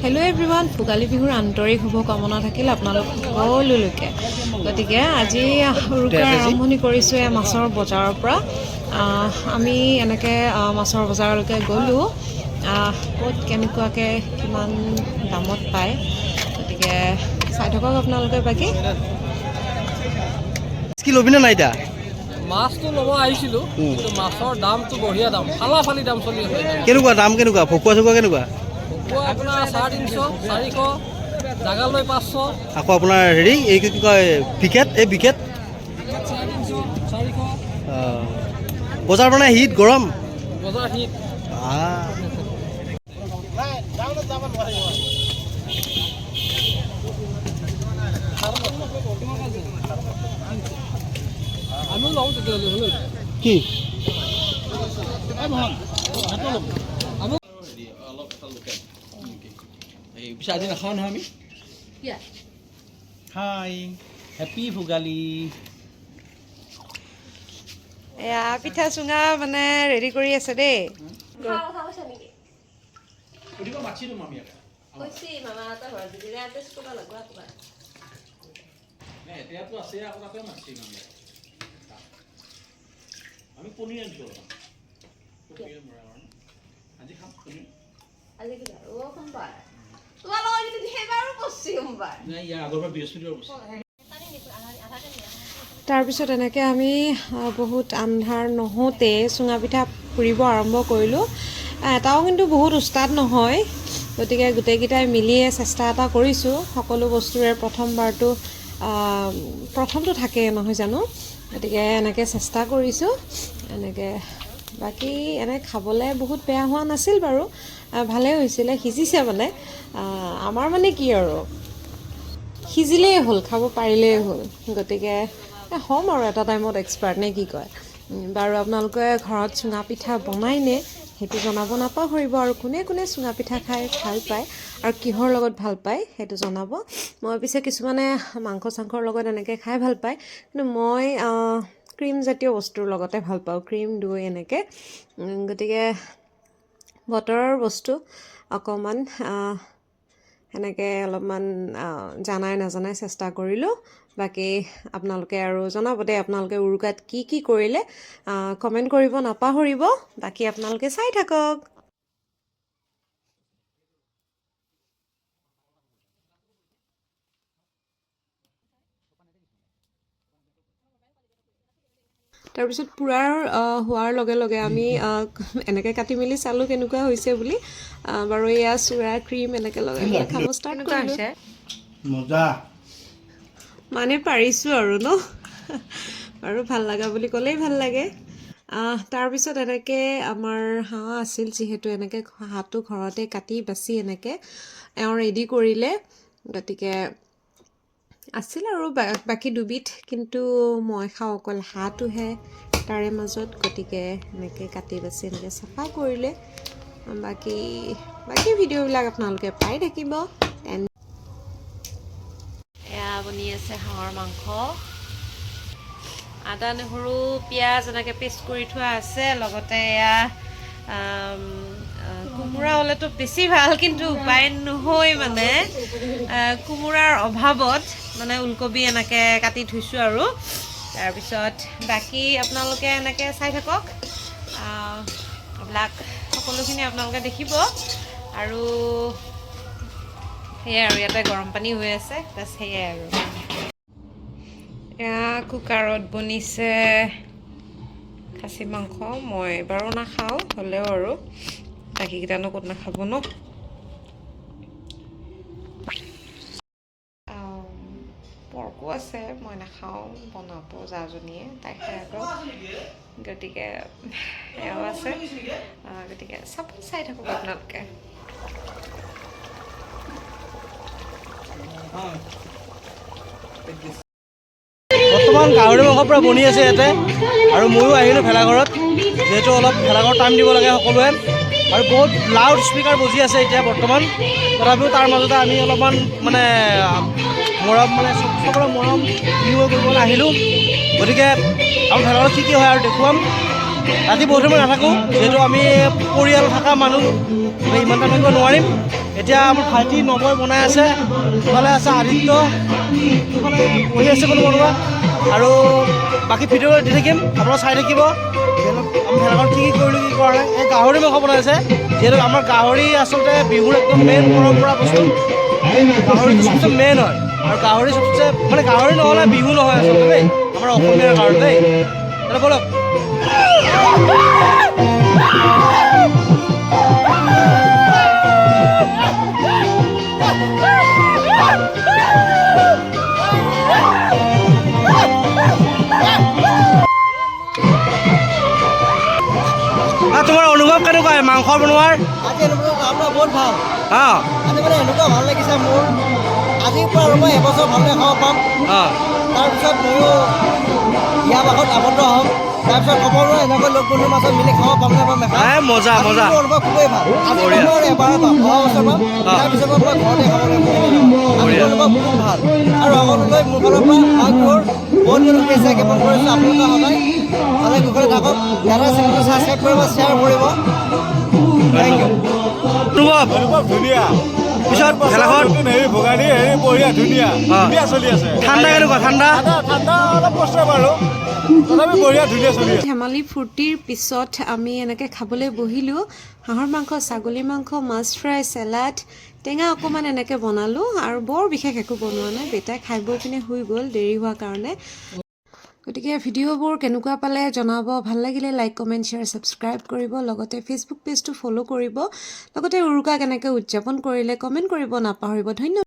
Hello' everyone, Bhogali বিহুৰ আন্তৰিক শুভকামনা থাকিল আপোনালোক সকলোলৈকে। গতিকে আজি উৰুকাৰ আৰম্ভণি কৰিছোঁ এই মাছৰ বজাৰৰ পৰা। আমি এনেকৈ মাছৰ বজাৰলৈকে গ'লোঁ। ক'ত কেনেকুৱাকৈ কিমান দামত পায়, গতিকে চাই থাকক আপোনালোকে। বাকী কি ল'বিনে নাই এতিয়া? মাছটো ল'ব আহিছিলোঁ, কিন্তু মাছৰ দামটো বঢ়িয়া দাম, ফালি দাম চলি আছে। কেনেকুৱা দাম কেনেকুৱা? ভকুৱা চকুৱা কেনেকুৱা? ভকুৱা আপোনাৰ 350, 400, জাগা লৈ 500। আকৌ আপোনাৰ হেৰি এই কি কয় বিকেট, এই বিকেট 350, 400। বজাৰ মানে হিট গৰম বজাৰ হিট। আমিও লওঁ তেতিয়াহ'লে হ'লে কি আজি নাখাওঁ নহয় আমি। হাই হেপী ভোগালী। এয়া পিঠা চুঙা মানে ৰেডি কৰি আছে দেই। আমি পনীৰ আনিছোঁ আজি খাম পনীৰ। ইয়াৰ আগৰ পৰা বৃহস্পতিবাৰ বস্তু। তাৰপিছত এনেকৈ আমি বহুত আন্ধাৰ নহওঁতে চুঙা পিঠা পুৰিব আৰম্ভ কৰিলোঁ। এটাও কিন্তু বহুত উস্তাদ নহয়, গতিকে গোটেইকেইটাই মিলিয়ে চেষ্টা এটা কৰিছোঁ। সকলো বস্তুৰে প্ৰথমটো থাকে নহয় জানো, গতিকে এনেকৈ চেষ্টা কৰিছোঁ। এনেকৈ বাকী খাবলৈ বহুত বেয়া হোৱা নাছিল বাৰু, ভালেই হৈছিলে, সিজিছে মানে। আমাৰ মানে কি আৰু সিজিলেই হ'ল, খাব পাৰিলেই হ'ল। গতিকে হ'ম আৰু এটা টাইমত এক্সপাৰ্ট, নে কি কয়? বাৰু আপোনালোকে ঘৰত চুঙা পিঠা বনাইনে সেইটো জনাব নাপাহৰিব। আৰু কোনে কোনে চুঙা পিঠা খাই ভাল পায় আৰু কিহৰ লগত ভাল পায় সেইটো জনাব। মই পিছে কিছুমানে মাংস চাংসৰ লগত এনেকৈ খাই ভাল পায়, কিন্তু মই ক্ৰীম জাতীয় বস্তুৰ লগতে ভাল পাওঁ, ক্ৰীম দৈ এনেকৈ। গতিকে বতৰৰ বস্তু অকণমান সেনেকৈ অলপমান জানাই নাজানাই চেষ্টা কৰিলোঁ। বাকী আপোনালোকে আৰু জনাব দেই, আপোনালোকে উৰুকাত কি কি কৰিলে কমেণ্ট কৰিব নাপাহৰিব। বাকী আপোনালোকে চাই থাকক। তাৰপিছত পুৰাৰ হোৱাৰ লগে লগে আমি এনেকৈ কাটি মেলি চালোঁ কেনেকুৱা হৈছে বুলি। বাৰু এয়া চুৰা ক্ৰীম এনেকৈ লগাই পেলাই খাব ষ্টাৰ্ট কৰিলোঁ। মজা মানে পাৰিছোঁ আৰু ন আৰু ভাল লগা বুলি ক'লেই ভাল লাগে। তাৰপিছত এনেকৈ আমাৰ হাঁহ আছিল, যিহেতু এনেকৈ হাঁহটো ঘৰতে কাটি বাচি এনেকৈ এওঁ ৰেডি কৰিলে। গতিকে আছিল আৰু বাকী দুবিধ, কিন্তু মই খাওঁ অকল হাঁহটোহে তাৰে মাজত। গতিকে এনেকৈ কাটি বাচি এনেকৈ চাফা কৰিলে। বাকী ভিডিঅ'বিলাক আপোনালোকে পাই থাকিব। এয়া বনি আছে হাঁহৰ মাংস, আদা নহৰু পিঁয়াজ এনেকৈ পেষ্ট কৰি থোৱা আছে। লগতে এয়া কোমোৰা হ'লেতো বেছি ভাল, কিন্তু উপায় নহয় মানে কোমোৰাৰ অভাৱত মানে ওলকবি এনেকৈ কাটি থৈছোঁ আৰু। তাৰপিছত বাকী আপোনালোকে এনেকৈ চাই থাকক, এইবিলাক সকলোখিনি আপোনালোকে দেখিব। আৰু সেয়াই আৰু ইয়াতে গৰম পানী হৈ আছে, বাছ সেয়াই আৰু। এয়া কুকাৰত বনিছে খাচী মাংস। মই বাৰু নাখাওঁ, হ'লেও আৰু বাকীকেইটানো ক'ত নাখাব ন। পৰ্কো আছে, মই নাখাওঁ, বনাব জাজনীয়ে, তাই খাই আকৌ। গতিকে এয়াও আছে, গতিকে চব চাই থাকক আপোনালোকে। বৰ্তমান গাহৰি মাংস পৰা বনি আছে ইয়াতে, আৰু ময়ো আহিলোঁ ভেলাঘৰত, যিহেতু অলপ ভেলাঘৰ টাইম দিব লাগে সকলোৱে। আৰু বহুত লাউড স্পীকাৰ বজি আছে এতিয়া বৰ্তমান, তথাপিও তাৰ মাজতে আমি অলপমান চবৰে মৰম বিনিময় কৰিবলৈ আহিলোঁ। গতিকে আমাৰ ভেলাঘৰত কি কি হয় আৰু দেখুৱাম। ৰাতি বহুত সময় নাথাকোঁ, যিহেতু আমি পৰিয়াল থকা মানুহ ইমান টাইম থাকিব নোৱাৰিম। এতিয়া আমাৰ ভাইটি নৱই বনাই আছে, ইফালে আছে আদিত্য, ইফালে বহি আছে কোনো কোনোবা, আৰু বাকী ভিডিঅ' দি থাকিম, আপোনালোকে চাই থাকিব। আমি ভেলাঘৰত কি কৰিলোঁ কি কৰা নাই। এই গাহৰি মাংস বনাইছে, যিহেতু আমাৰ গাহৰি আচলতে বিহুৰ একদম মেইন পৰম্পৰা বস্তু। গাহৰিটো চবচে মেইন হয়, আৰু গাহৰি চবচে মানে গাহৰি নহ'লে বিহু নহয় আচলতে দেই, আমাৰ অসমীয়াৰ কাৰণে দেই। তাহলে বলক তোমাৰ অনুভৱ কেনেকুৱা মাংস বনোৱাৰ? আজি এনেকুৱা আপোনাৰ বহুত ভাল। অঁ আজি মানে এনেকুৱা ভাল লাগিছে মোৰ, আজিৰ পৰা আৰু মই এবছৰ ভালকৈ খাব পাম। অঁ তাৰপিছত ময়ো ইয়াৰ আগত আবদ্ধ হ'ম, তাৰপিছত খবৰো এনেকৈ লগ বন্ধুৰ মাজত মিলি খাব পাম নে পাম নাখাম। মজা আজি মজা। মোৰ অনুভৱ খুবেই ভাল। আজি মই এবাৰ পাম, অহা বছৰ পাম, তাৰপিছত মই ঘৰতে খাবলৈ আজি অনুভৱ বহুত ভাল। আৰু সকলোলৈ মোৰ ফালৰ পৰা মাঘ বিহুৰ বহুত বহুত শুভেচ্ছা জ্ঞাপন কৰিছোঁ। আপোনালোকে সদায় ভালে কুশলে থাকক, দাদা চেনেলটো ছাবস্ক্ৰাইব কৰিব, শ্বেয়াৰ কৰিব। Thank you. অনুভৱ ধুনীয়া। পিছত ভেলাঘৰত হেৰি ভোগালী হেৰি বঢ়িয়া ধুনীয়া ধুনীয়া চলি আছে। ঠাণ্ডা কেনেকুৱা? ঠাণ্ডা ঠাণ্ডা অলপ কষ্ট বাৰু, তথাপি বঢ়িয়া ধুনীয়া চলি আছে। ধেমালি ফূৰ্তিৰ পিছত আমি এনেকৈ খাবলৈ বহিলোঁ। হাঁহৰ মাংস, ছাগলী মাংস, মাছ ফ্ৰাই, চেলাড, টেঙা অকণমান এনেকৈ বনালোঁ, আৰু বৰ বিশেষ একো বনোৱা নাই। বেটাই খাই বৈ পিনে শুই গ'ল দেৰি হোৱাৰ কাৰণে। গতিকে ভিডিঅ'বোৰ কেনেকুৱা পালে জনাব। ভাল লাগিলে লাইক, কমেণ্ট, শ্বেয়াৰ, ছাবস্ক্ৰাইব কৰিব। লগতে ফেচবুক পেজটো ফ'ল' কৰিব। লগতে উৰুকা কেনেকৈ উদযাপন কৰিলে কমেণ্ট কৰিব নাপাহৰিব। ধন্যবাদ।